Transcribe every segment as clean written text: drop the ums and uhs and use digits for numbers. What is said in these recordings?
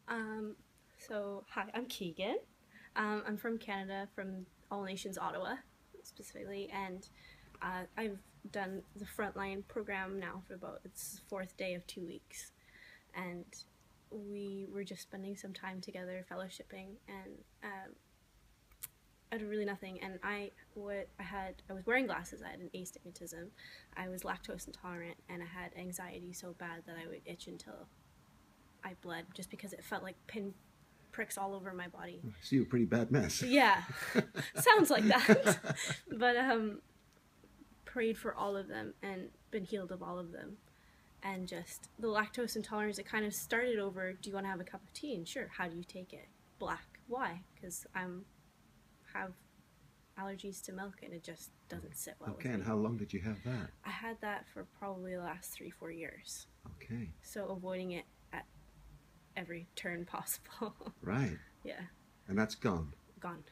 Um, hi, I'm Keegan. I'm from Canada, from All Nations Ottawa, specifically, and I've done the frontline program now for about it's the fourth day of 2 weeks, and we were just spending some time together, fellowshipping, and out of really nothing. And I was wearing glasses. I had an astigmatism. I was lactose intolerant, and I had anxiety so bad that I would itch until I bled, just because it felt like pin pricks all over my body. So you're a pretty bad mess. Yeah, sounds like that. But prayed for all of them and been healed of all of them. And just the lactose intolerance, it kind of started over, do you want to have a cup of tea? And sure, how do you take it? Black. Why? Because have allergies to milk and it just doesn't sit well with Okay, me. and how long did you have that? I had that for probably the last 3-4 years. Okay. So avoiding it at every turn possible. Right. Yeah. And that's gone? Gone.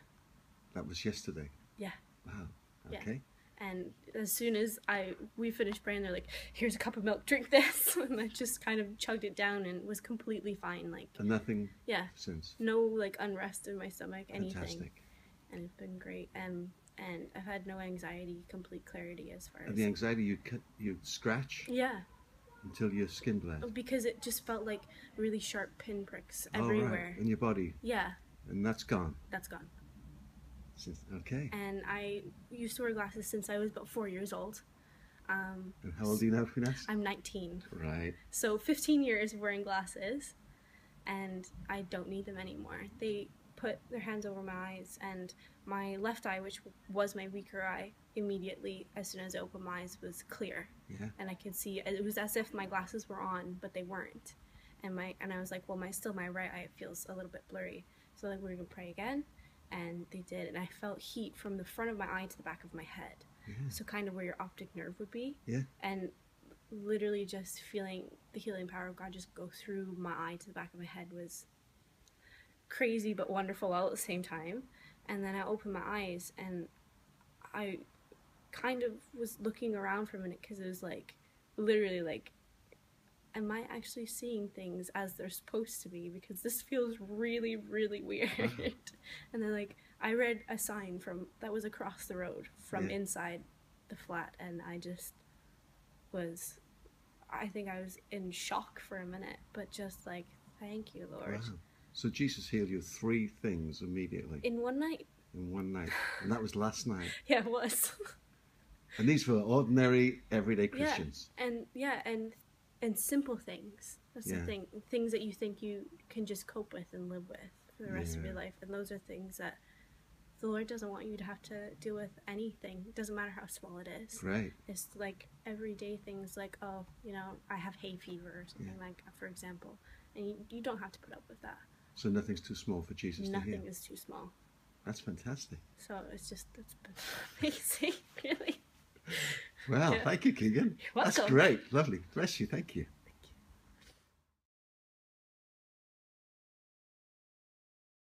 That was yesterday? Yeah. Wow. Yeah. Okay. And as soon as we finished praying, they're like, here's a cup of milk, drink this. And I just kind of chugged it down and was completely fine. Like, And nothing since? since? No, like, unrest in my stomach, anything. Fantastic. And it's been great. And I've had no anxiety, complete clarity as far as... And the anxiety, you'd scratch Yeah. until your skin bled? Because it just felt like really sharp pinpricks Oh, everywhere. right. In your body? Yeah. And that's gone? That's gone. Okay. And I used to wear glasses since I was about 4 years old. And how old are you now, Funes? I'm 19. Right. So 15 years of wearing glasses, and I don't need them anymore. They put their hands over my eyes, and my left eye, which was my weaker eye, immediately, as soon as I opened my eyes, was clear. Yeah. And I could see, it was as if my glasses were on, but they weren't. And I was like, well, my right eye feels a little bit blurry. So like, we're going to pray again. And they did, and I felt heat from the front of my eye to the back of my head. Yeah. So kind of where your optic nerve would be. Yeah. And literally just feeling the healing power of God just go through my eye to the back of my head was crazy but wonderful all at the same time. And then I opened my eyes, and I kind of was looking around for a minute, because it was like, literally like, am I actually seeing things as they're supposed to be? Because this feels really, really weird. And then, like, I read a sign that was across the road from inside the flat, and I just I think I was in shock for a minute, but just like, thank you, Lord. Wow. So Jesus healed you 3 things immediately? In one night. In one night. And that was last night? Yeah, it was. And these were ordinary, everyday Christians? And simple things. That's Yeah. the thing. Things that you think you can just cope with and live with for the rest of your life. And those are things that the Lord doesn't want you to have to deal with anything. It doesn't matter how small it is. Right. It's like everyday things like, oh, I have hay fever or something like that, for example. And you don't have to put up with that. So nothing's too small for Jesus to heal? Nothing is too small. That's fantastic. So it's been amazing, really. Well, Yeah. thank you, Keegan. You're welcome. That's great. Lovely. Bless you. Thank you.